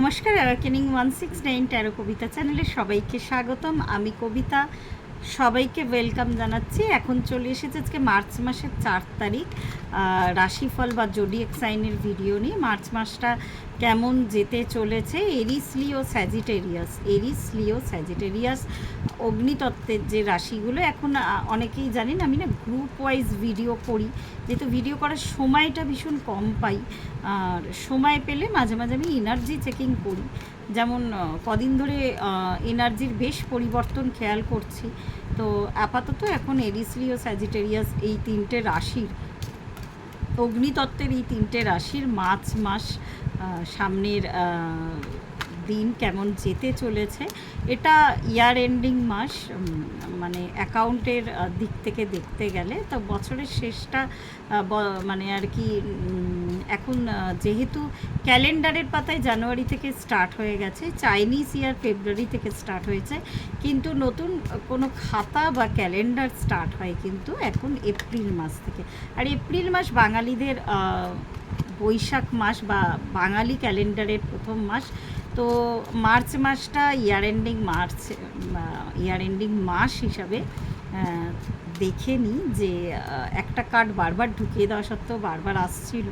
নমস্কার, awakening 169 taro কবিতা চ্যানেলে সবাইকে স্বাগতম। আমি কবিতা, সবাইকে ওয়েলকাম জানাচ্ছি। এখন চলে এসেছে আজকে মার্চ মাসের 4 তারিখ রাশিফল বা জোডিয়াক সাইনের ভিডিও নিয়ে। মার্চ মাসটা কেমন যেতে চলেছে, এরিস লিও স্যাজিটেরিয়াস অগ্নিতত্ত্বের যে রাশিগুলো, এখন অনেকেই জানেন আমি না গ্রুপ ওয়াইজ ভিডিও করি, যেহেতু ভিডিও করার সময়টা ভীষণ কম পাই। আর সময় পেলে মাঝে মাঝে আমি এনার্জি চেকিং করি। যেমন কদিন ধরে এনার্জির বেশ পরিবর্তন খেয়াল করছি। তো আপাতত এখন এরিস লিও স্যাজিটেরিয়াস এই তিনটে রাশির, অগ্নিতত্ত্বের এই তিনটে রাশির মার্চ মাস সামনের দিন কেমন যেতে চলেছে। এটা ইয়ার এন্ডিং মাস, মানে অ্যাকাউন্টের দিক থেকে দেখতে গেলে তো বছরের শেষটা মানে আর কি। এখন যেহেতু ক্যালেন্ডারের পাতায় জানুয়ারি থেকে স্টার্ট হয়ে গেছে, চাইনিজ ইয়ার ফেব্রুয়ারি থেকে স্টার্ট হয়েছে, কিন্তু নতুন কোনো খাতা বা ক্যালেন্ডার স্টার্ট হয় কিন্তু এখন এপ্রিল মাস থেকে। আর এপ্রিল মাস বাঙালিদের বৈশাখ মাস বা বাঙালি ক্যালেন্ডারের প্রথম মাস। তো মার্চ মাসটা ইয়ার এন্ডিং মাস হিসাবে দেখে নিই। যে একটা কার্ড বারবার ঢুকিয়ে দেওয়া সত্ত্বেও বারবার আসছিল,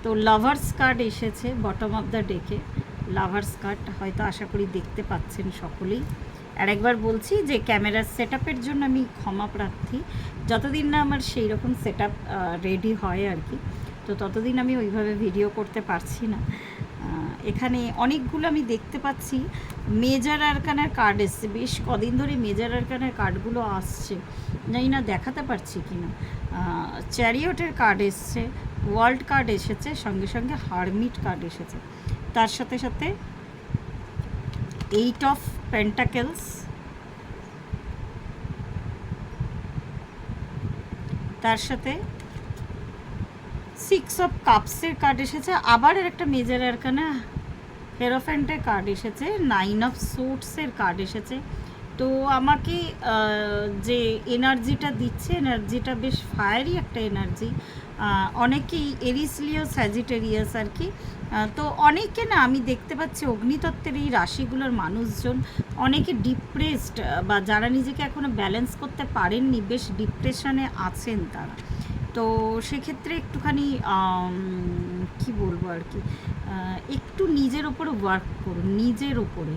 তো লাভার্স কার্ড এসেছে বটম অফ দ্য ডেকে। লাভার্স কার্ড হয়তো আশা করি দেখতে পাচ্ছেন সকলেই। আর একবার বলছি যে ক্যামেরার সেট আপের জন্য আমি ক্ষমা প্রার্থী, যতদিন না আমার সেই রকম সেট আপ রেডি হয় আর কি, তো ততদিন আমি ওইভাবে ভিডিও করতে পারছি না। এখানে অনেকগুলো আমি দেখতে পাচ্ছি মেজর আরকানার কার্ড এসছে, বেশ কদিন ধরে মেজর আরকানার কার্ডগুলো আসছে, জানি না দেখাতে পারছি কি না। চ্যারিয়টের কার্ড এসছে, ওয়ার্ল্ড কার্ড এসেছে, সঙ্গে সঙ্গে হারমিট কার্ড এসেছে, তার সাথে সাথে 8 অফ পেন্টাকেলস, তার সাথে 6 অফ কাপসের কার্ড এসেছে, আবার একটা মেজর আরকানা হেরোফ্যান্টের কার্ড এসেছে, 9 অফ সোর্টসের কার্ড এসেছে। তো আমাকে যে এনার্জিটা দিচ্ছে, এনার্জিটা বেশ ফায়ারি একটা এনার্জি। অনেকেই এরিস লিও স্যাজিটেরিয়াস আর কি। তো অনেকে না আমি দেখতে পাচ্ছি অগ্নিতত্ত্বের এই রাশিগুলোর মানুষজন অনেকে ডিপ্রেসড, বা যারা নিজেকে এখনও ব্যালেন্স করতে পারেননি, বেশ ডিপ্রেশনে আছেন তারা। তো সেক্ষেত্রে একটুখানি কি বলবো আর কি, একটু নিজের ওপরে ওয়ার্ক করুন, নিজের ওপরে,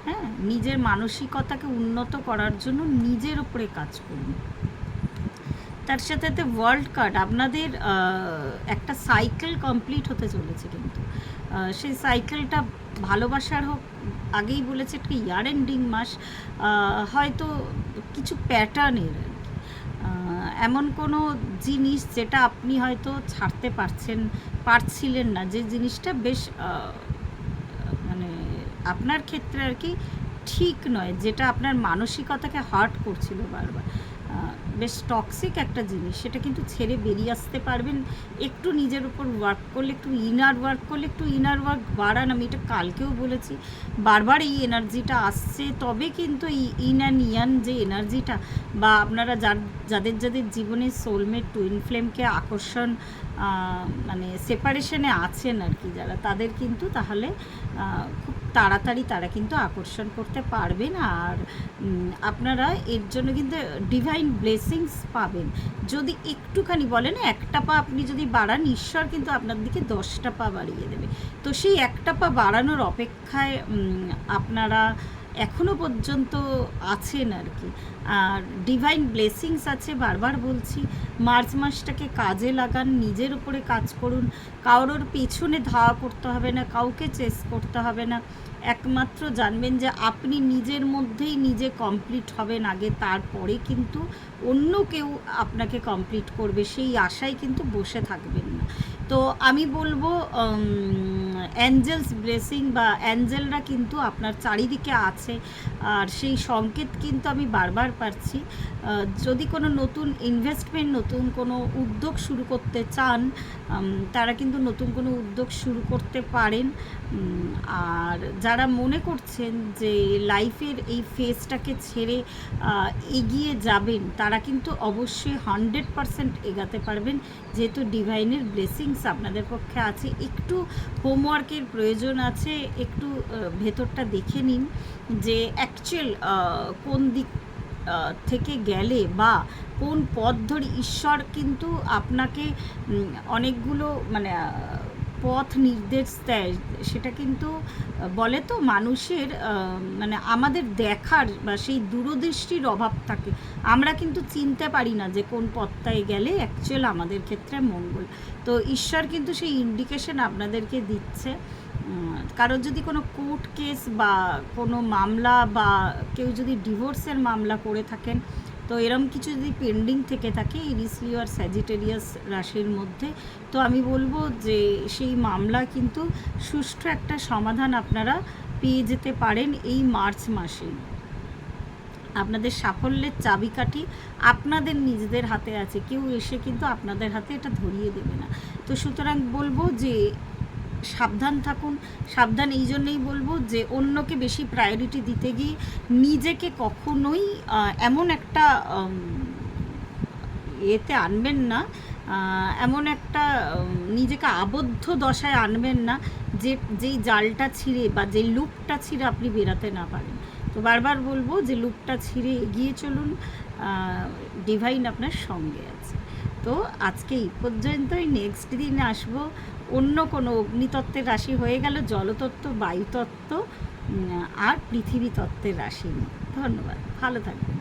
হ্যাঁ, নিজের মানসিকতাকে উন্নত করার জন্য নিজের ওপরে কাজ করুন। তার সাথে সাথে ওয়ার্ল্ড কার্ড আপনাদের একটা সাইকেল কমপ্লিট হতে চলেছে, কিন্তু সেই সাইকেলটা ভালোবাসার হোক, আগেই বলেছে একটা ইয়ার এন্ডিং মাস, হয়তো কিছু প্যাটার্নের এমন কোনো জিনিস যেটা আপনি হয়তো ছাড়তে পারছিলেন না, যে জিনিসটা বেশ মানে আপনার ক্ষেত্রে আর কি ঠিক নয়, যেটা আপনার মানসিকতাকে হার্ট করছিল বারবার, বেশ টক্সিক একটা জিনিস, সেটা কিন্তু ছেড়ে বেরিয়ে আসতে পারবেন। একটু নিজের উপর ওয়ার্ক করলে, একটু ইনার ওয়ার্ক বাড়ান। আমি এটা কালকেও বলেছি, বারবার এই এনার্জিটা আসছে, তবে কিন্তু এই ইন অ্যান্ড ইয়ান যে এনার্জিটা, বা আপনারা যাদের জীবনে সোলমেট টুইন ফ্লেমকে আকর্ষণ, মানে সেপারেশনে আছেন আর কি যারা, তাদের কিন্তু তাহলে খুব তাড়াতাড়ি তারা কিন্তু আকর্ষণ করতে পারবেন। আর আপনারা এর জন্য কিন্তু ডিভাইন ব্লেসিংস পাবেন। যদি একটুখানি বলেন একটা পা আপনি যদি বাড়ান, ঈশ্বর কিন্তু আপনার দিকে 10টা পা বাড়িয়ে দেবে। তো সেই একটা পা বাড়ানোর অপেক্ষায় আপনারা এখনও পর্যন্ত আছেন আর কি। আর ডিভাইন ব্লেসিংস আছে, বারবার বলছি, মার্চ মাসটাকে কাজে লাগান, নিজের উপরে কাজ করুন। কারোর পেছনে ধাওয়া করতে হবে না, কাউকে চেস করতে হবে না। একমাত্র জানবেন যে আপনি নিজের মধ্যেই নিজে কমপ্লিট হবেন আগে, তারপরে কিন্তু অন্য কেউ আপনাকে কমপ্লিট করবে, সেই আশায় কিন্তু বসে থাকবেন না। তো আমি বলবো অ্যাঞ্জেলস ব্লেসিং বা অ্যাঞ্জেলরা কিন্তু আপনার চারিদিকে আছে, আর সেই সংকেত কিন্তু আমি বারবার পাচ্ছি। যদি কোনো নতুন ইনভেস্টমেন্ট, নতুন কোনো উদ্যোগ শুরু করতে চান, তারা কিন্তু নতুন কোনো উদ্যোগ শুরু করতে পারেন। আর যারা মনে করছেন যে লাইফের এই ফেজটাকে ছেড়ে এগিয়ে যাবেন, তারা কিন্তু অবশ্যই 100% এগাতে পারবেন, যেহেতু ডিভাইনের ব্লেসিংস আপনাদের পক্ষে আছে। একটু হোমওয়ার্কের প্রয়োজন আছে, একটু ভেতরটা দেখে নিন যে অ্যাকচুয়াল কোন দিক থেকে গেলে বা কোন পথ ধরে ঈশ্বর কিন্তু আপনাকে অনেকগুলো মানে পথ নির্দেশ দেয়। সেটা কিন্তু বলে তো মানুষের মানে আমাদের দেখার বা সেই দূরদৃষ্টির অভাব থাকে, আমরা কিন্তু চিনতে পারি না যে কোন পথটায় গেলে অ্যাকচুয়াল আমাদের ক্ষেত্রে মঙ্গল। তো ঈশ্বর কিন্তু সেই ইন্ডিকেশন আপনাদেরকে দিচ্ছে। কারোর যদি কোনো কোর্ট কেস বা কোনো মামলা বা কেউ যদি ডিভোর্সের মামলা করে থাকেন, তো এরম কিছু যদি পেন্ডিং থেকে থাকে এরিস লিও আর স্যাজিটেরিয়াস রাশির মধ্যে, তো আমি বলবো যে সেই মামলা কিন্তু সুষ্ঠু একটা সমাধান আপনারা পেয়ে যেতে পারেন এই মার্চ মাসেই। আপনাদের সাফল্যের চাবিকাঠি আপনাদের নিজেদের হাতে আছে, কেউ এসে কিন্তু আপনাদের হাতে এটা ধরিয়ে দেবে না। তো সুতরাং বলবো যে সাবধান থাকুন। সাবধান এই জন্যই বলবো যে অন্যকে বেশি প্রায়োরিটি দিতে গিয়ে নিজেকে কখনোই এমন একটা এতে আনবেন না, এমন একটা নিজেকে আবদ্ধ দশায় আনবেন না যেই জালটা ছিঁড়ে বা যেই লুপটা ছিঁড়ে আপনি বেরাতে না পারেন। তো বারবার বলবো যে লুপটা ছিঁড়ে এগিয়ে চলুন, ডিভাইন আপনার সঙ্গে আছে। তো আজকে এই পর্যন্তই, নেক্সট দিন আসবো অন্য কোনো অগ্নিতত্ত্বের রাশি হয়ে গেল, জলতত্ত্ব, বায়ুতত্ত্ব আর পৃথিবী তত্ত্বের রাশি নিয়ে। ধন্যবাদ, ভালো থাকবেন।